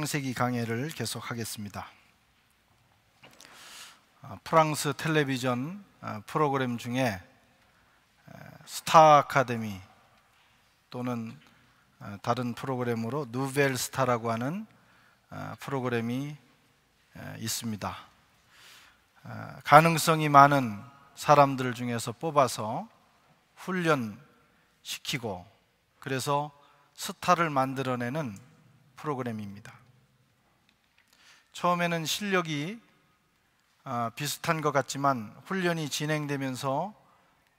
창세기 강해를 계속하겠습니다. 프랑스 텔레비전 프로그램 중에 스타 아카데미 또는 다른 프로그램으로 누벨 스타라고 하는 프로그램이 있습니다. 가능성이 많은 사람들 중에서 뽑아서 훈련시키고 그래서 스타를 만들어내는 프로그램입니다. 처음에는 실력이 비슷한 것 같지만 훈련이 진행되면서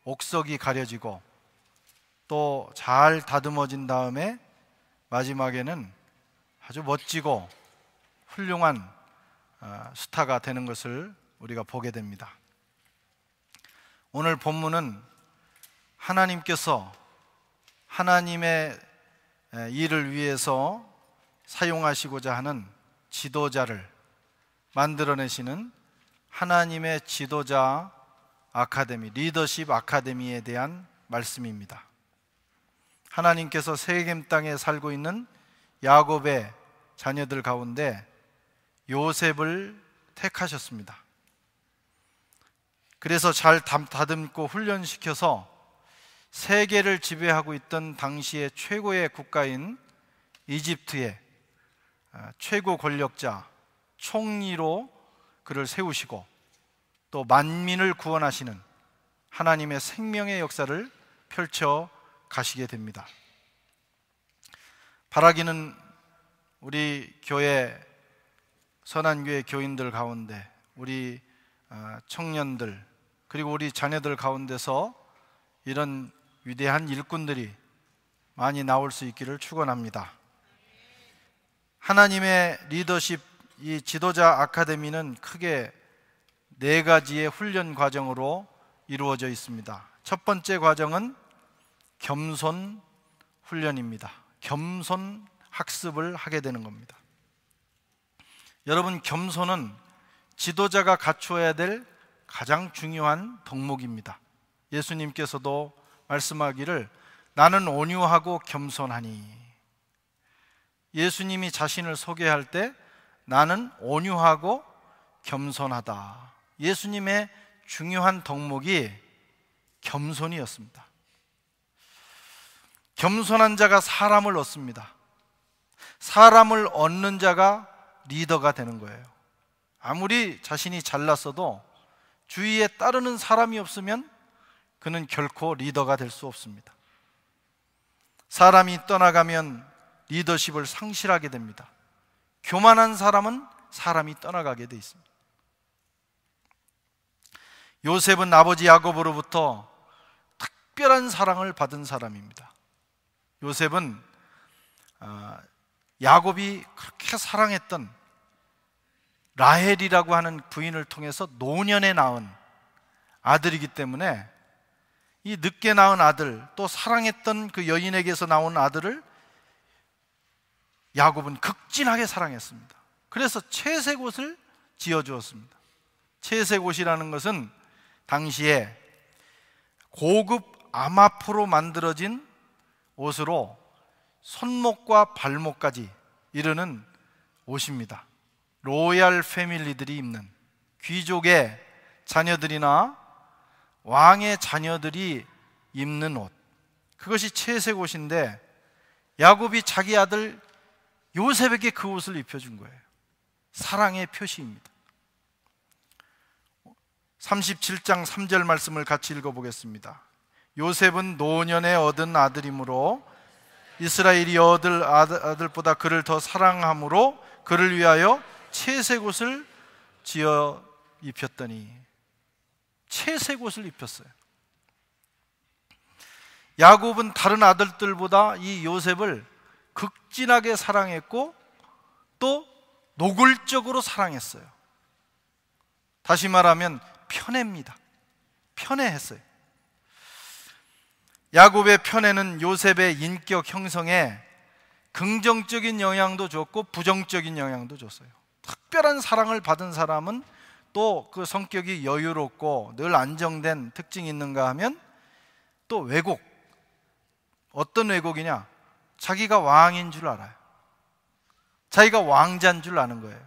옥석이 가려지고 또 잘 다듬어진 다음에 마지막에는 아주 멋지고 훌륭한 스타가 되는 것을 우리가 보게 됩니다. 오늘 본문은 하나님께서 하나님의 일을 위해서 사용하시고자 하는 지도자를 만들어내시는 하나님의 지도자 아카데미, 리더십 아카데미에 대한 말씀입니다. 하나님께서 세겜 땅에 살고 있는 야곱의 자녀들 가운데 요셉을 택하셨습니다. 그래서 잘 다듬고 훈련시켜서 세계를 지배하고 있던 당시의 최고의 국가인 이집트의 최고 권력자, 총리로 그를 세우시고 또 만민을 구원하시는 하나님의 생명의 역사를 펼쳐 가시게 됩니다. 바라기는 우리 교회, 선한교회 교인들 가운데 우리 청년들 그리고 우리 자녀들 가운데서 이런 위대한 일꾼들이 많이 나올 수 있기를 축원합니다. 하나님의 리더십 이 지도자 아카데미는 크게 4가지의 훈련 과정으로 이루어져 있습니다. 첫 번째 과정은 겸손 훈련입니다. 겸손 학습을 하게 되는 겁니다. 여러분, 겸손은 지도자가 갖추어야 될 가장 중요한 덕목입니다. 예수님께서도 말씀하기를 나는 온유하고 겸손하니, 예수님이 자신을 소개할 때 나는 온유하고 겸손하다. 예수님의 중요한 덕목이 겸손이었습니다. 겸손한 자가 사람을 얻습니다. 사람을 얻는 자가 리더가 되는 거예요. 아무리 자신이 잘났어도 주위에 따르는 사람이 없으면 그는 결코 리더가 될 수 없습니다. 사람이 떠나가면 리더십을 상실하게 됩니다. 교만한 사람은 사람이 떠나가게 돼 있습니다. 요셉은 아버지 야곱으로부터 특별한 사랑을 받은 사람입니다. 요셉은 야곱이 그렇게 사랑했던 라헬이라고 하는 부인을 통해서 노년에 낳은 아들이기 때문에 이 늦게 낳은 아들, 또 사랑했던 그 여인에게서 나온 아들을 야곱은 극진하게 사랑했습니다. 그래서 채색옷을 지어주었습니다. 채색옷이라는 것은 당시에 고급 암화포로 만들어진 옷으로 손목과 발목까지 이르는 옷입니다. 로얄 패밀리들이 입는, 귀족의 자녀들이나 왕의 자녀들이 입는 옷, 그것이 채색옷인데 야곱이 자기 아들 요셉에게 그 옷을 입혀준 거예요. 사랑의 표시입니다. 37장 3절 말씀을 같이 읽어보겠습니다. 요셉은 노년에 얻은 아들이므로 이스라엘이 얻을 아들보다 그를 더 사랑함으로 그를 위하여 채색옷을 지어 입혔더니, 채색옷을 입혔어요. 야곱은 다른 아들들보다 이 요셉을 극진하게 사랑했고 또 노골적으로 사랑했어요. 다시 말하면 편애입니다. 편애했어요. 야곱의 편애는 요셉의 인격 형성에 긍정적인 영향도 줬고 부정적인 영향도 줬어요. 특별한 사랑을 받은 사람은 또 그 성격이 여유롭고 늘 안정된 특징이 있는가 하면 또 왜곡, 어떤 왜곡이냐? 자기가 왕인 줄 알아요. 자기가 왕자인 줄 아는 거예요.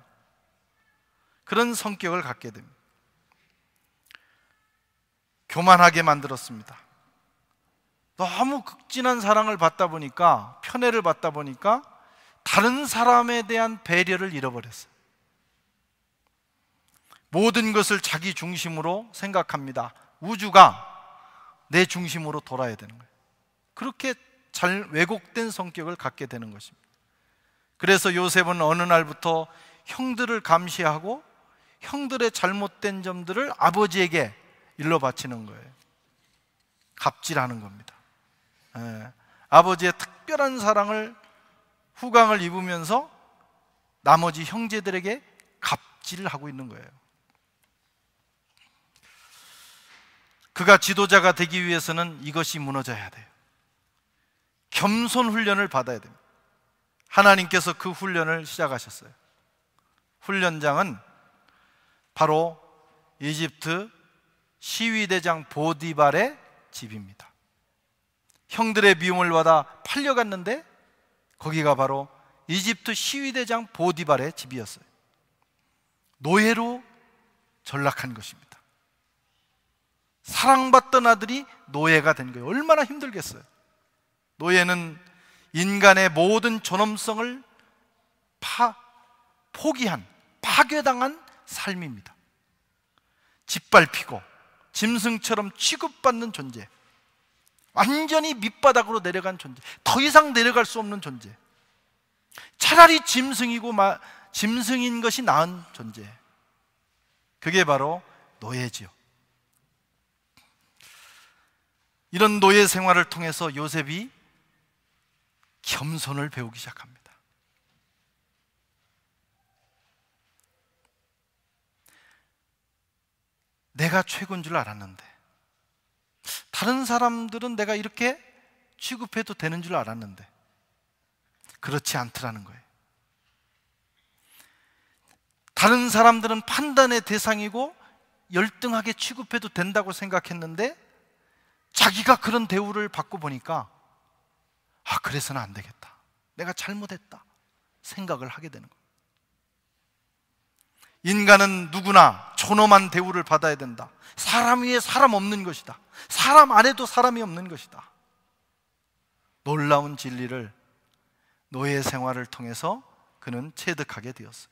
그런 성격을 갖게 됩니다. 교만하게 만들었습니다. 너무 극진한 사랑을 받다 보니까, 편애를 받다 보니까 다른 사람에 대한 배려를 잃어버렸어요. 모든 것을 자기 중심으로 생각합니다. 우주가 내 중심으로 돌아야 되는 거예요. 그렇게 잘 왜곡된 성격을 갖게 되는 것입니다. 그래서 요셉은 어느 날부터 형들을 감시하고 형들의 잘못된 점들을 아버지에게 일러 바치는 거예요. 갑질하는 겁니다. 아버지의 특별한 사랑을, 후광을 입으면서 나머지 형제들에게 갑질을 하고 있는 거예요. 그가 지도자가 되기 위해서는 이것이 무너져야 돼요. 겸손 훈련을 받아야 됩니다. 하나님께서 그 훈련을 시작하셨어요. 훈련장은 바로 이집트 시위대장 보디발의 집입니다. 형들의 미움을 받아 팔려갔는데 거기가 바로 이집트 시위대장 보디발의 집이었어요. 노예로 전락한 것입니다. 사랑받던 아들이 노예가 된 거예요. 얼마나 힘들겠어요. 노예는 인간의 모든 존엄성을 포기한, 파괴당한 삶입니다. 짓밟히고 짐승처럼 취급받는 존재, 완전히 밑바닥으로 내려간 존재, 더 이상 내려갈 수 없는 존재, 차라리 짐승인 것이 나은 존재, 그게 바로 노예지요. 이런 노예 생활을 통해서 요셉이 겸손을 배우기 시작합니다. 내가 최고인 줄 알았는데, 다른 사람들은 내가 이렇게 취급해도 되는 줄 알았는데 그렇지 않더라는 거예요. 다른 사람들은 판단의 대상이고 열등하게 취급해도 된다고 생각했는데 자기가 그런 대우를 받고 보니까 그래서는 안 되겠다, 내가 잘못했다 생각을 하게 되는 거예요. 인간은 누구나 존엄한 대우를 받아야 된다. 사람 위에 사람 없는 것이다. 사람 안에도 사람이 없는 것이다. 놀라운 진리를 노예 생활을 통해서 그는 체득하게 되었어요.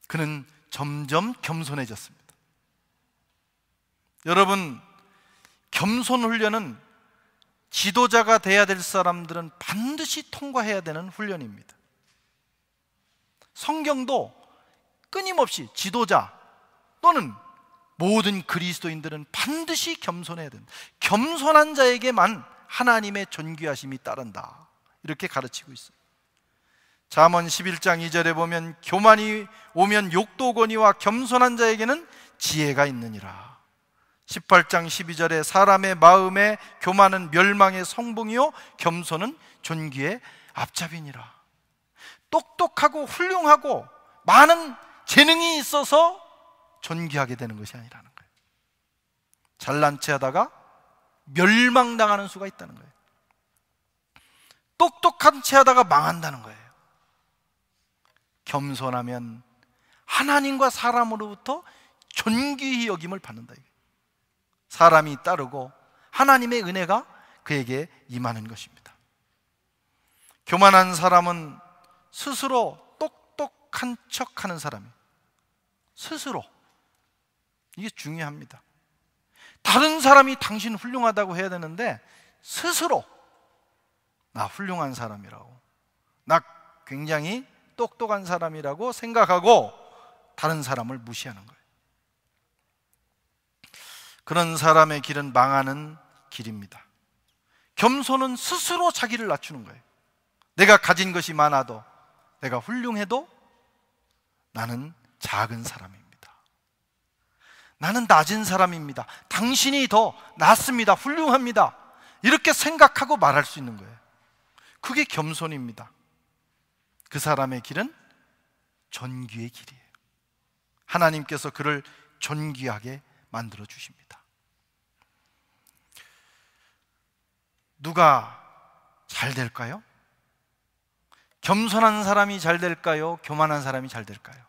그는 점점 겸손해졌습니다. 여러분, 겸손 훈련은 지도자가 돼야 될 사람들은 반드시 통과해야 되는 훈련입니다. 성경도 끊임없이 지도자 또는 모든 그리스도인들은 반드시 겸손해야 된다. 겸손한 자에게만 하나님의 존귀하심이 따른다, 이렇게 가르치고 있어요. 잠언 11장 2절에 보면 교만이 오면 욕도 오거니와 겸손한 자에게는 지혜가 있느니라. 18장 12절에 사람의 마음에 교만은 멸망의 성봉이요 겸손은 존귀의 앞잡이니라. 똑똑하고 훌륭하고 많은 재능이 있어서 존귀하게 되는 것이 아니라는 거예요. 잘난 체 하다가 멸망당하는 수가 있다는 거예요. 똑똑한 체 하다가 망한다는 거예요. 겸손하면 하나님과 사람으로부터 존귀히 여김을 받는다. 사람이 따르고 하나님의 은혜가 그에게 임하는 것입니다. 교만한 사람은 스스로 똑똑한 척하는 사람이에요. 스스로. 이게 중요합니다. 다른 사람이 당신 훌륭하다고 해야 되는데 스스로 나 훌륭한 사람이라고, 나 굉장히 똑똑한 사람이라고 생각하고 다른 사람을 무시하는 거예요. 그런 사람의 길은 망하는 길입니다. 겸손은 스스로 자기를 낮추는 거예요. 내가 가진 것이 많아도, 내가 훌륭해도 나는 작은 사람입니다. 나는 낮은 사람입니다. 당신이 더 낫습니다. 훌륭합니다. 이렇게 생각하고 말할 수 있는 거예요. 그게 겸손입니다. 그 사람의 길은 존귀의 길이에요. 하나님께서 그를 존귀하게 만들어 주십니다. 누가 잘 될까요? 겸손한 사람이 잘 될까요? 교만한 사람이 잘 될까요?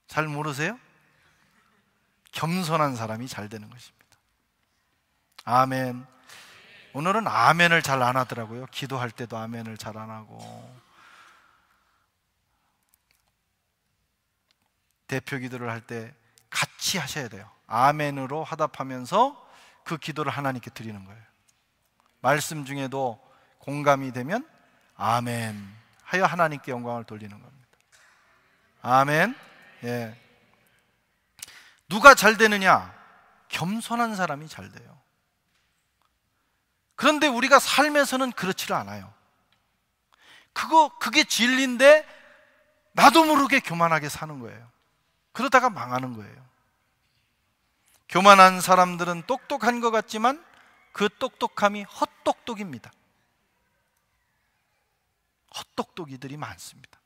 잘 모르세요? 겸손한 사람이 잘 되는 것입니다. 아멘. 오늘은 아멘을 잘 안 하더라고요. 기도할 때도 아멘을 잘 안 하고, 대표 기도를 할 때 같이 하셔야 돼요. 아멘으로 화답하면서 그 기도를 하나님께 드리는 거예요. 말씀 중에도 공감이 되면 아멘 하여 하나님께 영광을 돌리는 겁니다. 아멘. 예. 누가 잘 되느냐? 겸손한 사람이 잘 돼요. 그런데 우리가 삶에서는 그렇지를 않아요. 그게 진리인데 나도 모르게 교만하게 사는 거예요. 그러다가 망하는 거예요. 교만한 사람들은 똑똑한 것 같지만 그 똑똑함이 헛똑똑입니다. 헛똑똑이들이 많습니다.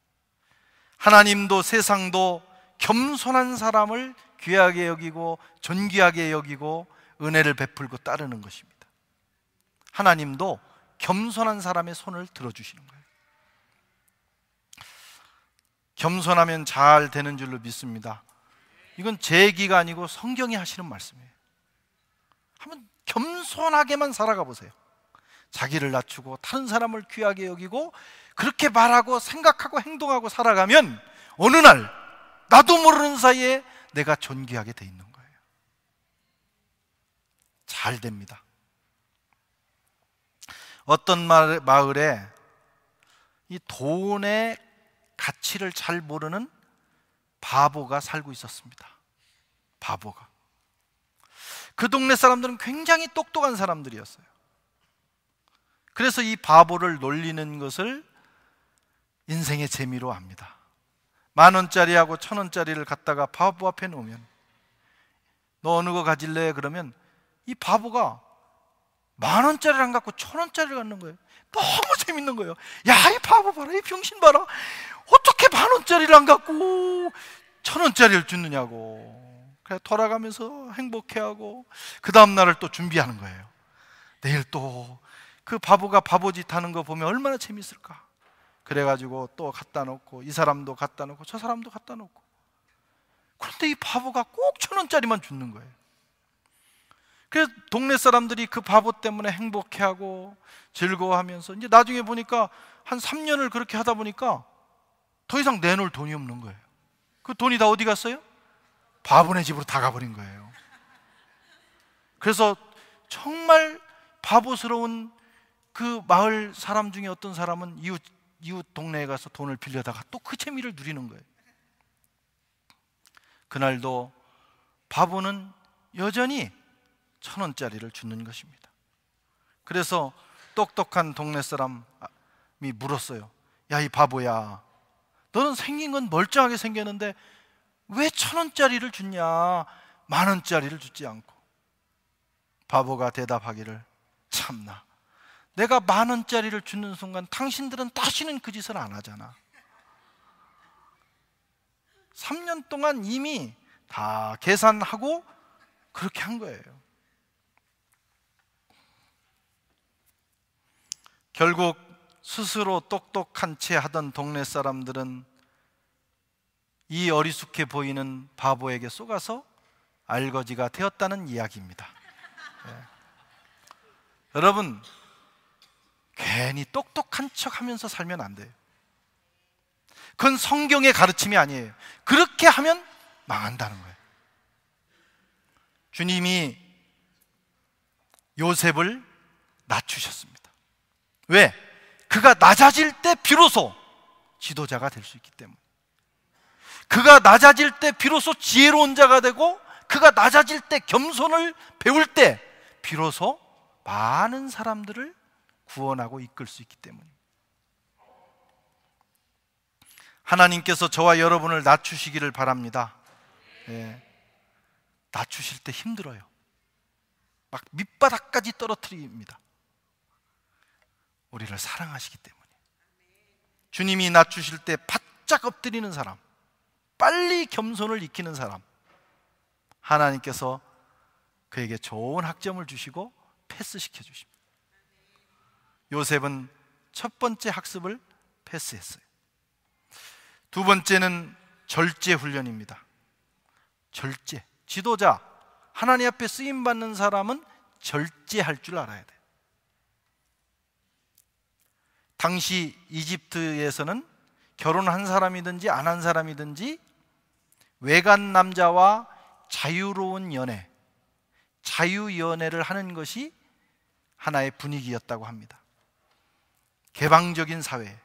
하나님도 세상도 겸손한 사람을 귀하게 여기고 존귀하게 여기고 은혜를 베풀고 따르는 것입니다. 하나님도 겸손한 사람의 손을 들어주시는 거예요. 겸손하면 잘 되는 줄로 믿습니다. 이건 제 얘기가 아니고 성경이 하시는 말씀이에요. 한번 겸손하게만 살아가 보세요. 자기를 낮추고 다른 사람을 귀하게 여기고 그렇게 말하고 생각하고 행동하고 살아가면 어느 날 나도 모르는 사이에 내가 존귀하게 돼 있는 거예요. 잘 됩니다. 어떤 마을에 이 돈의 가치를 잘 모르는 바보가 살고 있었습니다. 바보가. 그 동네 사람들은 굉장히 똑똑한 사람들이었어요. 그래서 이 바보를 놀리는 것을 인생의 재미로 합니다. 10,000원짜리하고 1,000원짜리를 갖다가 바보 앞에 놓으면, 너 어느 거 가질래? 그러면 이 바보가 10,000원짜리를 안 갖고 1,000원짜리를 갖는 거예요. 너무 재밌는 거예요. 야, 이 바보 봐라, 이 병신 봐라, 어떻게 10,000원짜리를 안 갖고 1,000원짜리를 주느냐고. 그래 돌아가면서 행복해하고 그 다음날을 또 준비하는 거예요. 내일 또 그 바보가 바보짓 하는 거 보면 얼마나 재밌을까. 그래가지고 또 갖다 놓고, 이 사람도 갖다 놓고 저 사람도 갖다 놓고. 그런데 이 바보가 꼭 1,000원짜리만 주는 거예요. 그래서 동네 사람들이 그 바보 때문에 행복해하고 즐거워하면서, 이제 나중에 보니까 한 3년을 그렇게 하다 보니까 더 이상 내놓을 돈이 없는 거예요. 그 돈이 다 어디 갔어요? 바보네 집으로 다 가버린 거예요. 그래서 정말 바보스러운 그 마을 사람 중에 어떤 사람은 이웃 동네에 가서 돈을 빌려다가 또 그 재미를 누리는 거예요. 그날도 바보는 여전히 1,000원짜리를 주는 것입니다. 그래서 똑똑한 동네 사람이 물었어요. 야, 이 바보야, 너는 생긴 건 멀쩡하게 생겼는데 왜 1,000원짜리를 주냐, 10,000원짜리를 주지 않고. 바보가 대답하기를, 참나, 내가 10,000원짜리를 주는 순간 당신들은 다시는 그 짓을 안 하잖아. 3년 동안 이미 다 계산하고 그렇게 한 거예요. 결국 스스로 똑똑한 채 하던 동네 사람들은 이 어리숙해 보이는 바보에게 속아서 알거지가 되었다는 이야기입니다. 네. 여러분, 괜히 똑똑한 척 하면서 살면 안 돼요. 그건 성경의 가르침이 아니에요. 그렇게 하면 망한다는 거예요. 주님이 요셉을 낮추셨습니다. 왜? 그가 낮아질 때 비로소 지도자가 될 수 있기 때문에. 그가 낮아질 때 비로소 지혜로운 자가 되고, 그가 낮아질 때 겸손을 배울 때 비로소 많은 사람들을 구원하고 이끌 수 있기 때문입니다. 하나님께서 저와 여러분을 낮추시기를 바랍니다. 예. 낮추실 때 힘들어요. 막 밑바닥까지 떨어뜨립니다. 우리를 사랑하시기 때문에. 주님이 낮추실 때 바짝 엎드리는 사람, 빨리 겸손을 익히는 사람, 하나님께서 그에게 좋은 학점을 주시고 패스시켜 주십니다. 요셉은 첫 번째 학습을 패스했어요. 두 번째는 절제 훈련입니다. 절제. 지도자, 하나님 앞에 쓰임 받는 사람은 절제할 줄 알아야 돼요. 당시 이집트에서는 결혼한 사람이든지 안 한 사람이든지 외간 남자와 자유로운 연애, 자유연애를 하는 것이 하나의 분위기였다고 합니다. 개방적인 사회,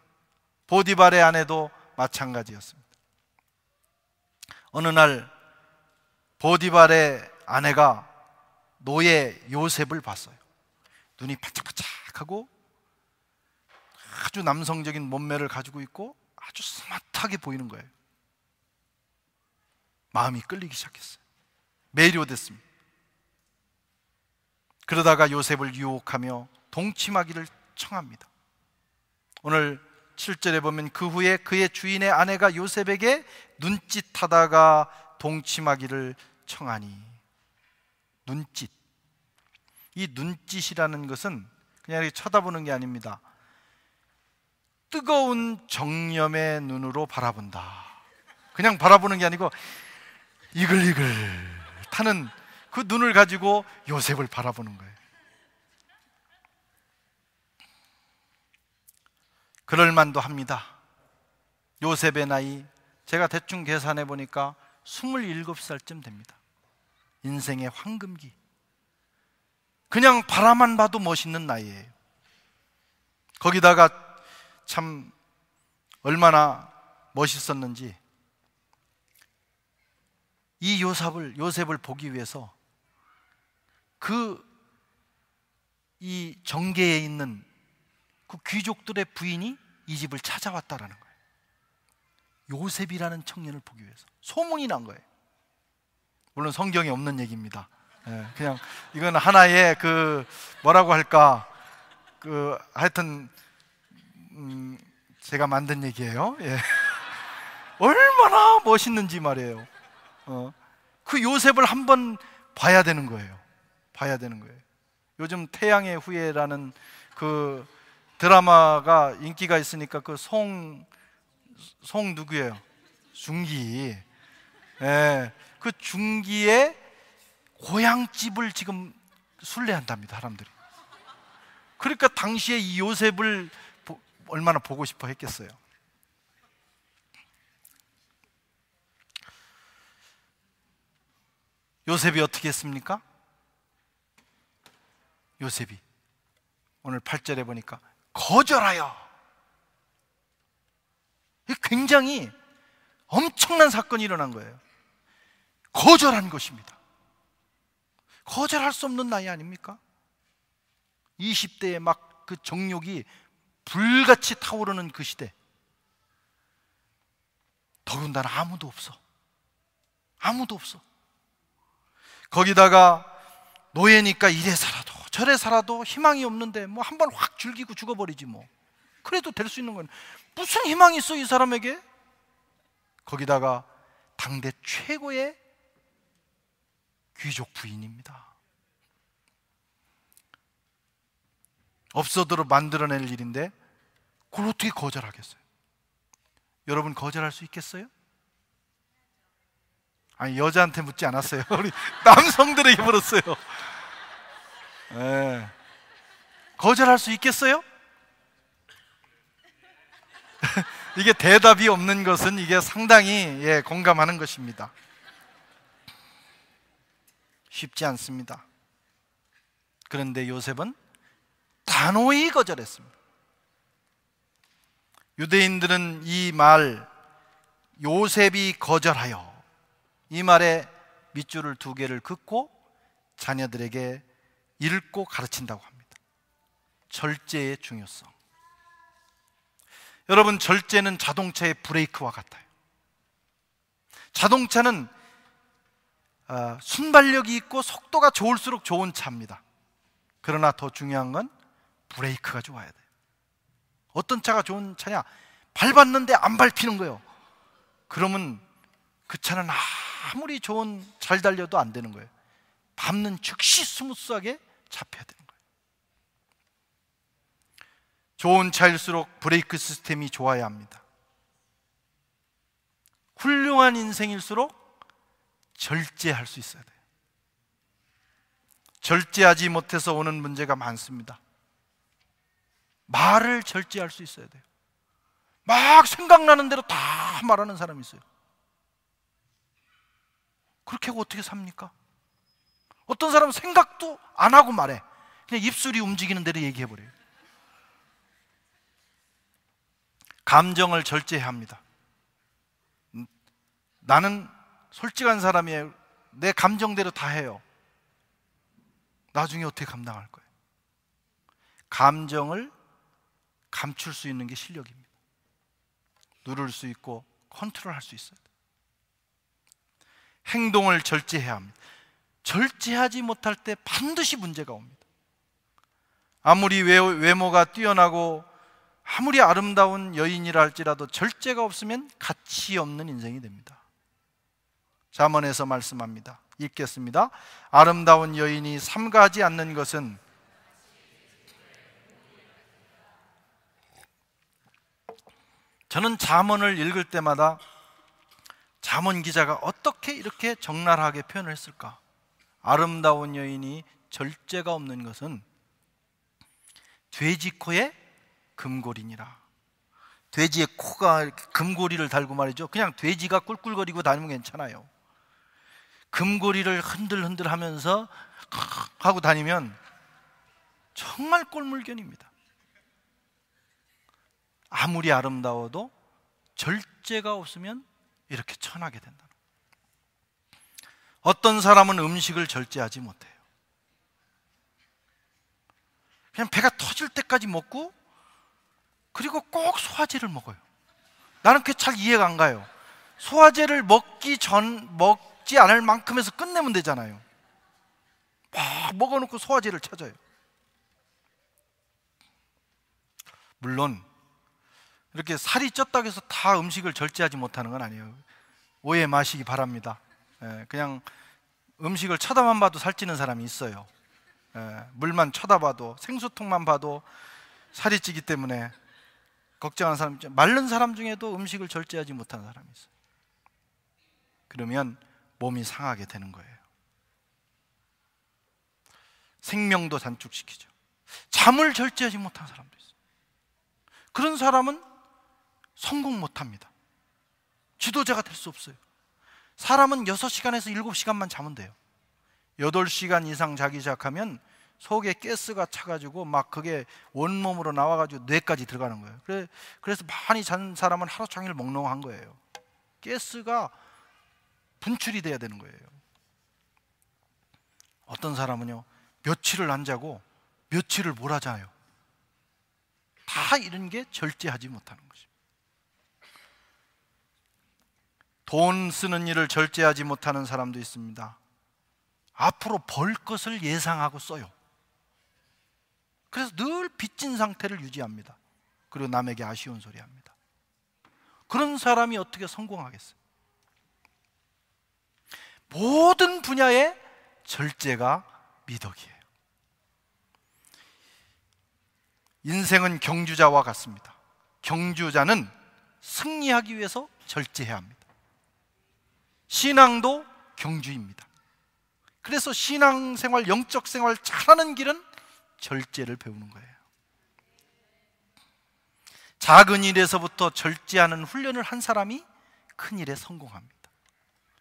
보디발의 아내도 마찬가지였습니다. 어느 날 보디발의 아내가 노예 요셉을 봤어요. 눈이 반짝반짝하고 아주 남성적인 몸매를 가지고 있고 아주 스마트하게 보이는 거예요. 마음이 끌리기 시작했어요. 매료됐습니다. 그러다가 요셉을 유혹하며 동침하기를 청합니다. 오늘 7절에 보면 그 후에 그의 주인의 아내가 요셉에게 눈짓하다가 동침하기를 청하니. 눈짓. 이 눈짓이라는 것은 그냥 이렇게 쳐다보는 게 아닙니다. 뜨거운 정념의 눈으로 바라본다. 그냥 바라보는 게 아니고 이글이글 타는 그 눈을 가지고 요셉을 바라보는 거예요. 그럴 만도 합니다. 요셉의 나이 제가 대충 계산해 보니까 27살쯤 됩니다. 인생의 황금기. 그냥 바라만 봐도 멋있는 나이예요. 거기다가 참 얼마나 멋있었는지 이 요셉을 보기 위해서 이 정계에 있는 그 귀족들의 부인이 이 집을 찾아왔다라는 거예요. 요셉이라는 청년을 보기 위해서 소문이 난 거예요. 물론 성경에 없는 얘기입니다. 그냥 이건 하나의 뭐라고 할까 하여튼 제가 만든 얘기예요. 얼마나 멋있는지 말이에요. 그 요셉을 한번 봐야 되는 거예요. 봐야 되는 거예요. 요즘 태양의 후예라는 그 드라마가 인기가 있으니까 그 송 누구예요? 중기. 그 중기의 고향집을 지금 순례한답니다, 사람들이. 그러니까 당시에 이 요셉을 얼마나 보고 싶어 했겠어요. 요셉이 어떻게 했습니까? 요셉이 오늘 8절에 보니까 거절하여. 굉장히 엄청난 사건이 일어난 거예요. 거절한 것입니다. 거절할 수 없는 나이 아닙니까? 20대에 막 그 정욕이 불같이 타오르는 그 시대. 더군다나 아무도 없어. 아무도 없어. 거기다가 노예니까 이래 살아도 저래 살아도 희망이 없는데 뭐 한 번 확 즐기고 죽어버리지 뭐. 그래도 될 수 있는 건 무슨 희망이 있어 이 사람에게? 거기다가 당대 최고의 귀족 부인입니다. 없어도 만들어낼 일인데 그걸 어떻게 거절하겠어요? 여러분 거절할 수 있겠어요? 아니 여자한테 묻지 않았어요. 우리 남성들에게 물었어요. 거절할 수 있겠어요? 이게 대답이 없는 것은 이게 상당히 공감하는 것입니다. 쉽지 않습니다. 그런데 요셉은 단호히 거절했습니다. 유대인들은 이 말 요셉이 거절하여 이 말에 밑줄을 2개를 긋고 자녀들에게 읽고 가르친다고 합니다. 절제의 중요성. 여러분 절제는 자동차의 브레이크와 같아요. 자동차는 순발력이 있고 속도가 좋을수록 좋은 차입니다. 그러나 더 중요한 건 브레이크가 좋아야 돼요. 어떤 차가 좋은 차냐? 밟았는데 안 밟히는 거예요. 그러면 그 차는 아무리 잘 달려도 안 되는 거예요. 밟는 즉시 스무스하게 잡혀야 되는 거예요. 좋은 차일수록 브레이크 시스템이 좋아야 합니다. 훌륭한 인생일수록 절제할 수 있어야 돼요. 절제하지 못해서 오는 문제가 많습니다. 말을 절제할 수 있어야 돼요. 막 생각나는 대로 다 말하는 사람이 있어요. 그렇게 하고 어떻게 삽니까? 어떤 사람은 생각도 안 하고 말해. 그냥 입술이 움직이는 대로 얘기해버려요. 감정을 절제해야 합니다. 나는 솔직한 사람이에요. 내 감정대로 다 해요. 나중에 어떻게 감당할 거예요? 감정을 감출 수 있는 게 실력입니다. 누를 수 있고 컨트롤할 수 있어요. 행동을 절제해야 합니다. 절제하지 못할 때 반드시 문제가 옵니다. 아무리 외모가 뛰어나고 아무리 아름다운 여인이라 할지라도 절제가 없으면 가치 없는 인생이 됩니다. 잠언에서 말씀합니다. 읽겠습니다. 아름다운 여인이 삼가하지 않는 것은 저는 잠언을 읽을 때마다 잠언 기자가 어떻게 이렇게 적나라하게 표현을 했을까? 아름다운 여인이 절제가 없는 것은 돼지 코에 금골이니라. 돼지의 코가 이렇게 금고리를 달고 말이죠. 그냥 돼지가 꿀꿀거리고 다니면 괜찮아요. 금고리를 흔들흔들 하면서 하고 다니면 정말 꼴물견입니다. 아무리 아름다워도 절제가 없으면 이렇게 천하게 된다. 어떤 사람은 음식을 절제하지 못해요. 그냥 배가 터질 때까지 먹고 그리고 꼭 소화제를 먹어요. 나는 그게 잘 이해가 안 가요. 소화제를 먹지 않을 만큼 해서 끝내면 되잖아요. 막 먹어놓고 소화제를 찾아요. 물론 이렇게 살이 쪘다고 해서 다 음식을 절제하지 못하는 건 아니에요. 오해 마시기 바랍니다. 그냥 음식을 쳐다만 봐도 살찌는 사람이 있어요. 물만 쳐다봐도, 생수통만 봐도 살이 찌기 때문에 걱정하는 사람, 마른 사람 중에도 음식을 절제하지 못하는 사람이 있어요. 그러면 몸이 상하게 되는 거예요. 생명도 단축시키죠. 잠을 절제하지 못하는 사람도 있어요. 그런 사람은 성공 못합니다. 지도자가 될 수 없어요. 사람은 6시간에서 7시간만 자면 돼요. 8시간 이상 자기 시작하면 속에 가스가 차가지고 막 그게 온몸으로 나와가지고 뇌까지 들어가는 거예요. 그래서 많이 잔 사람은 하루 종일 멍롱한 거예요. 가스가 분출이 돼야 되는 거예요. 어떤 사람은요, 며칠을 안 자고 며칠을 몰아자요. 다 이런 게 절제하지 못하는 것입니다. 돈 쓰는 일을 절제하지 못하는 사람도 있습니다. 앞으로 벌 것을 예상하고 써요. 그래서 늘 빚진 상태를 유지합니다. 그리고 남에게 아쉬운 소리 합니다. 그런 사람이 어떻게 성공하겠어요? 모든 분야에 절제가 미덕이에요. 인생은 경주자와 같습니다. 경주자는 승리하기 위해서 절제해야 합니다. 신앙도 경주입니다. 그래서 신앙생활, 영적 생활 잘하는 길은 절제를 배우는 거예요. 작은 일에서부터 절제하는 훈련을 한 사람이 큰 일에 성공합니다.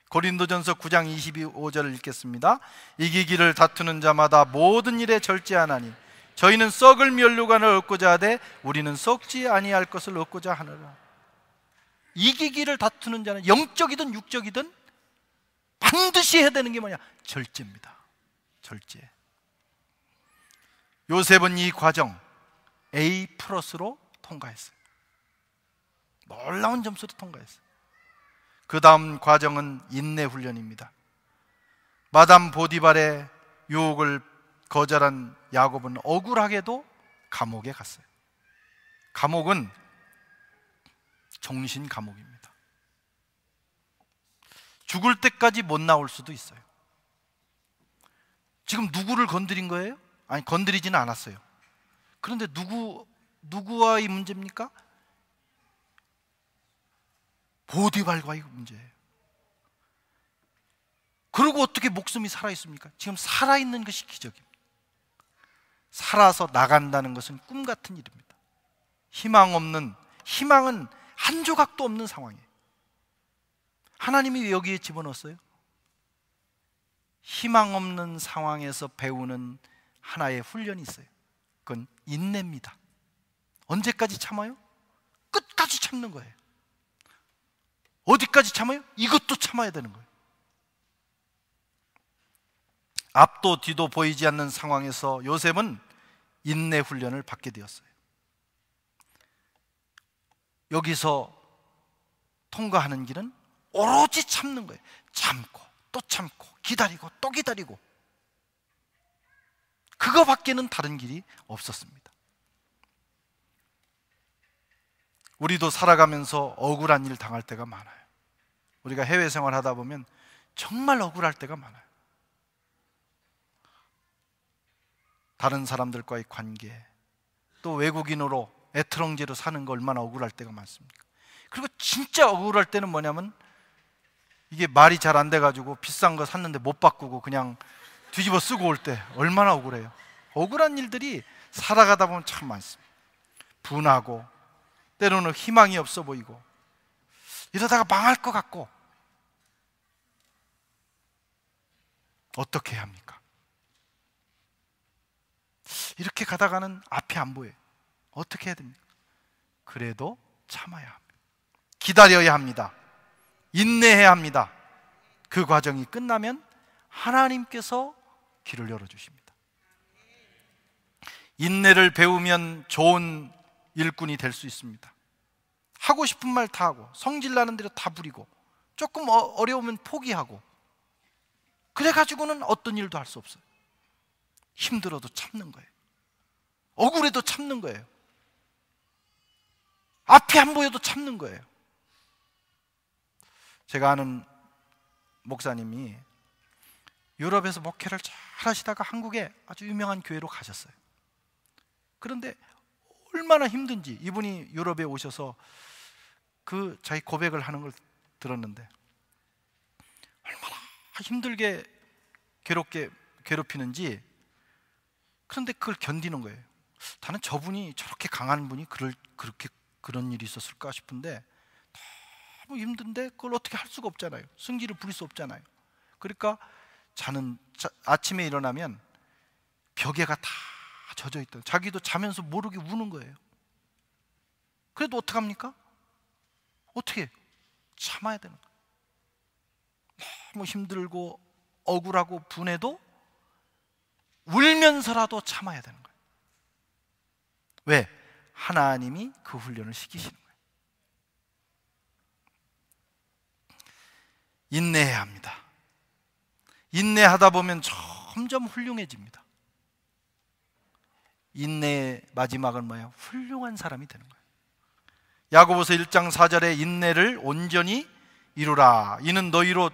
고린도전서 9장 22절을 읽겠습니다. 이기기를 다투는 자마다 모든 일에 절제하나니 저희는 썩을 면류관을 얻고자 하되 우리는 썩지 아니할 것을 얻고자 하느라. 이기기를 다투는 자는 영적이든 육적이든 반드시 해야 되는 게 뭐냐? 절제입니다. 절제. 요셉은 이 과정 A+로 통과했어요. 놀라운 점수로 통과했어요. 그 다음 과정은 인내 훈련입니다. 마담 보디발의 유혹을 거절한 야곱은 억울하게도 감옥에 갔어요. 감옥은 종신 감옥입니다. 죽을 때까지 못 나올 수도 있어요. 지금 누구를 건드린 거예요? 아니, 건드리지는 않았어요. 그런데 누구 누구와의 문제입니까? 보디발과의 문제예요. 그리고 어떻게 목숨이 살아있습니까? 지금 살아있는 것이 기적입니다. 살아서 나간다는 것은 꿈 같은 일입니다. 희망은 한 조각도 없는 상황이에요. 하나님이 왜 여기에 집어넣었어요? 희망 없는 상황에서 배우는 하나의 훈련이 있어요. 그건 인내입니다. 언제까지 참아요? 끝까지 참는 거예요. 어디까지 참아요? 이것도 참아야 되는 거예요. 앞도 뒤도 보이지 않는 상황에서 요셉은 인내 훈련을 받게 되었어요. 여기서 통과하는 길은 오로지 참는 거예요. 참고 또 참고 기다리고 또 기다리고, 그거밖에는 다른 길이 없었습니다. 우리도 살아가면서 억울한 일 당할 때가 많아요. 우리가 해외 생활하다 보면 정말 억울할 때가 많아요. 다른 사람들과의 관계, 또 외국인으로 애트렁제로 사는 거 얼마나 억울할 때가 많습니까? 그리고 진짜 억울할 때는 뭐냐면, 이게 말이 잘 안 돼가지고 비싼 거 샀는데 못 바꾸고 그냥 뒤집어 쓰고 올 때 얼마나 억울해요. 억울한 일들이 살아가다 보면 참 많습니다. 분하고, 때로는 희망이 없어 보이고, 이러다가 망할 것 같고, 어떻게 해야 합니까? 이렇게 가다가는 앞이 안 보여요. 어떻게 해야 됩니까? 그래도 참아야 합니다. 기다려야 합니다. 인내해야 합니다. 그 과정이 끝나면 하나님께서 길을 열어주십니다. 인내를 배우면 좋은 일꾼이 될 수 있습니다. 하고 싶은 말 다 하고, 성질나는 대로 다 부리고, 조금 어려우면 포기하고, 그래가지고는 어떤 일도 할 수 없어요. 힘들어도 참는 거예요. 억울해도 참는 거예요. 앞이 안 보여도 참는 거예요. 제가 아는 목사님이 유럽에서 목회를 잘 하시다가 한국에 아주 유명한 교회로 가셨어요. 그런데 얼마나 힘든지, 이분이 유럽에 오셔서 자기 고백을 하는 걸 들었는데, 얼마나 힘들게 괴롭게 괴롭히는지. 그런데 그걸 견디는 거예요. 나는 저분이 저렇게 강한 분이 그런 일이 있었을까 싶은데, 너무 힘든데 그걸 어떻게 할 수가 없잖아요. 승질을 부릴 수 없잖아요. 그러니까 아침에 일어나면 벽에가 다 젖어 있다. 자기도 자면서 모르게 우는 거예요. 그래도 어떡합니까? 어떻게 참아야 되는 거예요. 너무 힘들고 억울하고 분해도 울면서라도 참아야 되는 거예요. 왜? 하나님이 그 훈련을 시키시는 거예요. 인내해야 합니다. 인내하다 보면 점점 훌륭해집니다. 인내의 마지막은 뭐예요? 훌륭한 사람이 되는 거예요. 야고보서 1장 4절에 인내를 온전히 이루라. 이는 너희로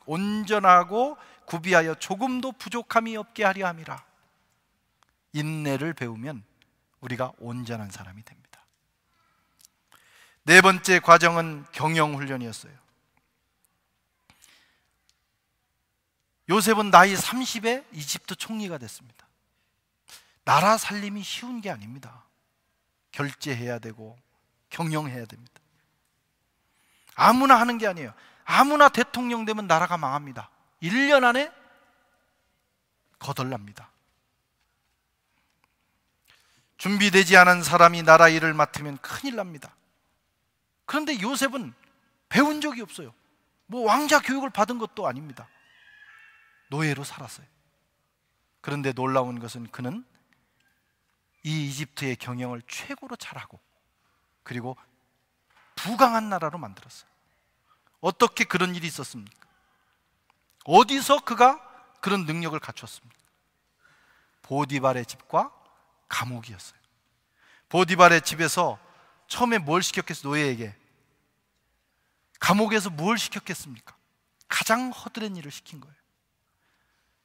온전하고 구비하여 조금도 부족함이 없게 하려 함이라. 인내를 배우면 우리가 온전한 사람이 됩니다. 네 번째 과정은 경영훈련이었어요. 요셉은 나이 30에 이집트 총리가 됐습니다. 나라 살림이 쉬운 게 아닙니다. 결제해야 되고 경영해야 됩니다. 아무나 하는 게 아니에요. 아무나 대통령 되면 나라가 망합니다. 1년 안에 거덜납니다. 준비되지 않은 사람이 나라 일을 맡으면 큰일 납니다. 그런데 요셉은 배운 적이 없어요. 뭐 왕자 교육을 받은 것도 아닙니다. 노예로 살았어요. 그런데 놀라운 것은 그는 이 이집트의 경영을 최고로 잘하고, 그리고 부강한 나라로 만들었어요. 어떻게 그런 일이 있었습니까? 어디서 그가 그런 능력을 갖췄습니까? 보디발의 집과 감옥이었어요. 보디발의 집에서 처음에 뭘 시켰겠어요? 노예에게. 감옥에서 뭘 시켰겠습니까? 가장 허드렛 일을 시킨 거예요.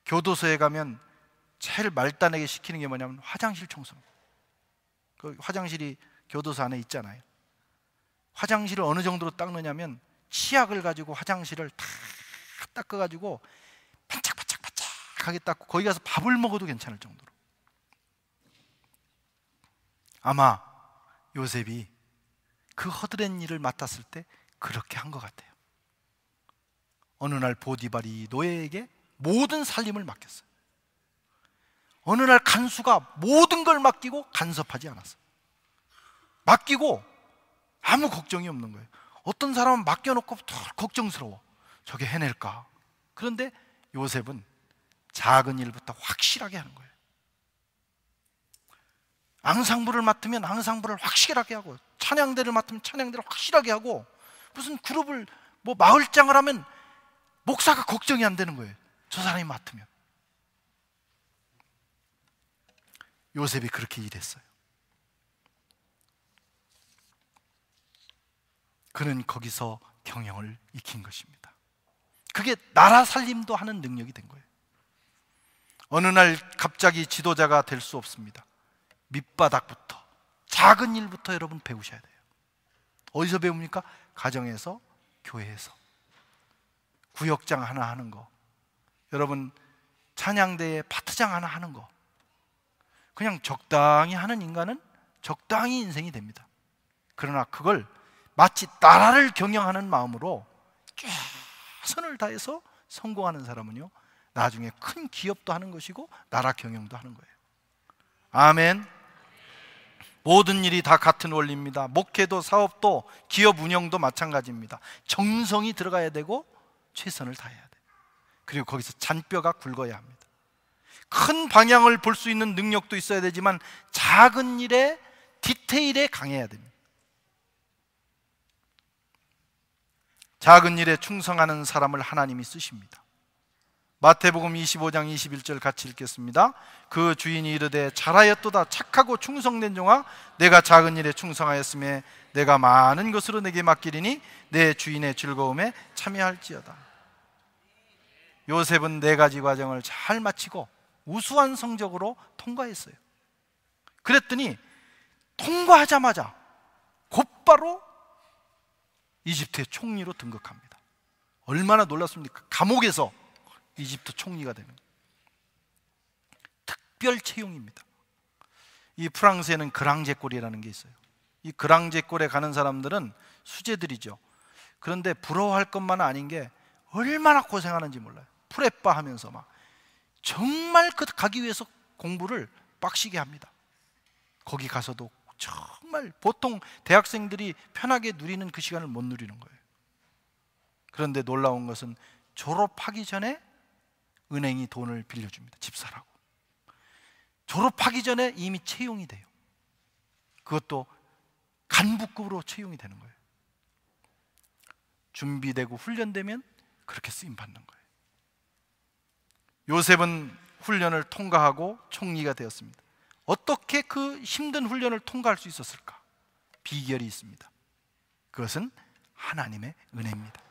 교도소에 가면 제일 말단에게 시키는 게 뭐냐면 화장실 청소입니다. 그 화장실이 교도소 안에 있잖아요. 화장실을 어느 정도로 닦느냐면 치약을 가지고 화장실을 다 닦아가지고 반짝반짝반짝하게 닦고 거기 가서 밥을 먹어도 괜찮을 정도로. 아마 요셉이 그 허드렛 일을 맡았을 때 그렇게 한 것 같아요. 어느 날 보디발이 노예에게 모든 살림을 맡겼어요. 어느 날 간수가 모든 걸 맡기고 간섭하지 않았어요. 맡기고 아무 걱정이 없는 거예요. 어떤 사람은 맡겨놓고 덜 걱정스러워. 저게 해낼까? 그런데 요셉은 작은 일부터 확실하게 하는 거예요. 앙상블을 맡으면 앙상블을 확실하게 하고, 찬양대를 맡으면 찬양대를 확실하게 하고, 무슨 그룹을 마을장을 하면 목사가 걱정이 안 되는 거예요. 저 사람이 맡으면. 요셉이 그렇게 일했어요. 그는 거기서 경영을 익힌 것입니다. 그게 나라 살림도 하는 능력이 된 거예요. 어느 날 갑자기 지도자가 될 수 없습니다. 밑바닥부터, 작은 일부터 여러분 배우셔야 돼요. 어디서 배웁니까? 가정에서, 교회에서. 구역장 하나 하는 거, 여러분 찬양대에 파트장 하나 하는 거, 그냥 적당히 하는 인간은 적당히 인생이 됩니다. 그러나 그걸 마치 나라를 경영하는 마음으로 최선을 다해서 성공하는 사람은요, 나중에 큰 기업도 하는 것이고 나라 경영도 하는 거예요. 아멘. 모든 일이 다 같은 원리입니다. 목회도 사업도 기업 운영도 마찬가지입니다. 정성이 들어가야 되고 최선을 다해야 돼요. 그리고 거기서 잔뼈가 굵어야 합니다. 큰 방향을 볼 수 있는 능력도 있어야 되지만 작은 일에, 디테일에 강해야 됩니다. 작은 일에 충성하는 사람을 하나님이 쓰십니다. 마태복음 25장 21절 같이 읽겠습니다. 그 주인이 이르되 잘하였도다 착하고 충성된 종아, 내가 작은 일에 충성하였음에 내가 많은 것으로 내게 맡기리니 내 주인의 즐거움에 참여할지어다. 요셉은 4가지 과정을 잘 마치고 우수한 성적으로 통과했어요. 그랬더니 통과하자마자 곧바로 이집트의 총리로 등극합니다. 얼마나 놀랐습니까? 감옥에서 이집트 총리가 되는 특별 채용입니다. 이 프랑스에는 그랑제골이라는 게 있어요. 이 그랑제골에 가는 사람들은 수재들이죠. 그런데 부러워할 것만 아닌 게 얼마나 고생하는지 몰라요. 프레빠 하면서 막 정말 그 가기 위해서 공부를 빡시게 합니다. 거기 가서도 정말 보통 대학생들이 편하게 누리는 그 시간을 못 누리는 거예요. 그런데 놀라운 것은 졸업하기 전에 은행이 돈을 빌려줍니다. 집 사라고. 졸업하기 전에 이미 채용이 돼요. 그것도 간부급으로 채용이 되는 거예요. 준비되고 훈련되면 그렇게 쓰임받는 거예요. 요셉은 훈련을 통과하고 총리가 되었습니다. 어떻게 그 힘든 훈련을 통과할 수 있었을까? 비결이 있습니다. 그것은 하나님의 은혜입니다.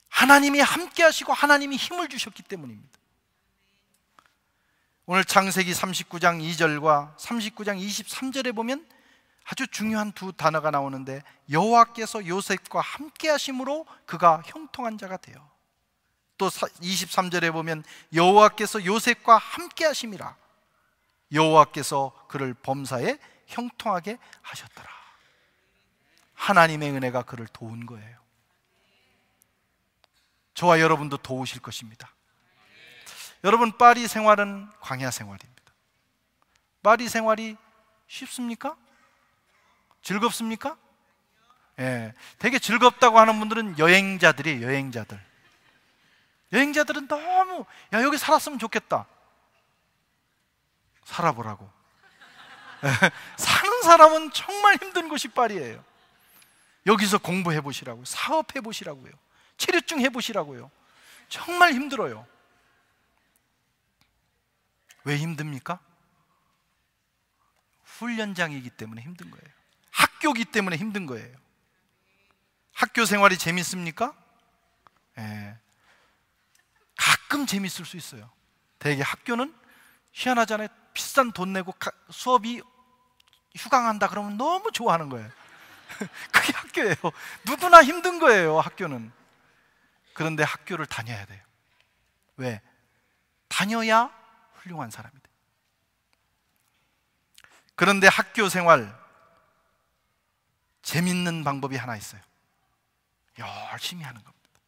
하나님이 함께 하시고 하나님이 힘을 주셨기 때문입니다. 오늘 창세기 39장 2절과 39장 23절에 보면 아주 중요한 두 단어가 나오는데, 여호와께서 요셉과 함께 하심으로 그가 형통한 자가 되어, 또 23절에 보면 여호와께서 요셉과 함께 하심이라, 여호와께서 그를 범사에 형통하게 하셨더라. 하나님의 은혜가 그를 도운 거예요. 저와 여러분도 도우실 것입니다. 여러분, 파리 생활은 광야 생활입니다. 파리 생활이 쉽습니까? 즐겁습니까? 예, 되게 즐겁다고 하는 분들은 여행자들이에요. 여행자들은 너무 여기 살았으면 좋겠다. 살아보라고. 사는 사람은 정말 힘든 곳이 파리예요. 여기서 공부해 보시라고, 사업해 보시라고요, 체류증 해 보시라고요. 정말 힘들어요. 왜 힘듭니까? 훈련장이기 때문에 힘든 거예요. 학교이기 때문에 힘든 거예요. 학교 생활이 재밌습니까? 예. 가끔 재밌을 수 있어요. 대개 학교는 희한하잖아요. 비싼 돈 내고 수업이 휴강한다 그러면 너무 좋아하는 거예요. 그게 학교예요. 누구나 힘든 거예요, 학교는. 그런데 학교를 다녀야 돼요. 왜? 다녀야 훌륭한 사람이 돼요. 그런데 학교 생활 재밌는 방법이 하나 있어요. 열심히 하는 겁니다.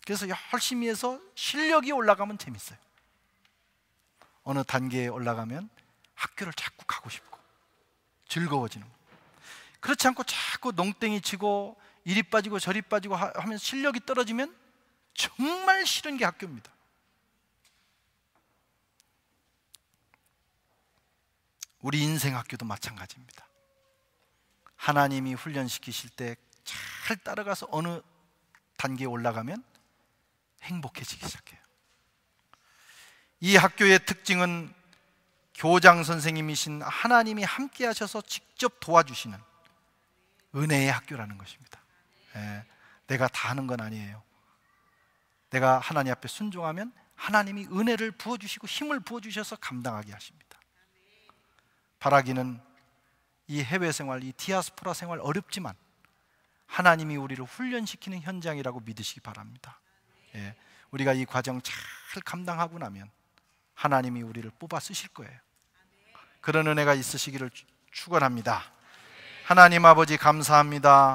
그래서 열심히 해서 실력이 올라가면 재밌어요. 어느 단계에 올라가면 학교를 자꾸 가고 싶고 즐거워지는 거예요. 그렇지 않고 자꾸 농땡이 치고 이리 빠지고 저리 빠지고 하면 실력이 떨어지면 정말 싫은 게 학교입니다. 우리 인생 학교도 마찬가지입니다. 하나님이 훈련시키실 때 잘 따라가서 어느 단계에 올라가면 행복해지기 시작해요. 이 학교의 특징은 교장 선생님이신 하나님이 함께 하셔서 직접 도와주시는 은혜의 학교라는 것입니다. 내가 다 하는 건 아니에요. 내가 하나님 앞에 순종하면 하나님이 은혜를 부어주시고 힘을 부어주셔서 감당하게 하십니다. 바라기는 이 해외 생활, 이 디아스포라 생활 어렵지만 하나님이 우리를 훈련시키는 현장이라고 믿으시기 바랍니다. 우리가 이 과정 잘 감당하고 나면 하나님이 우리를 뽑아 쓰실 거예요. 그런 은혜가 있으시기를 축원합니다. 하나님 아버지 감사합니다.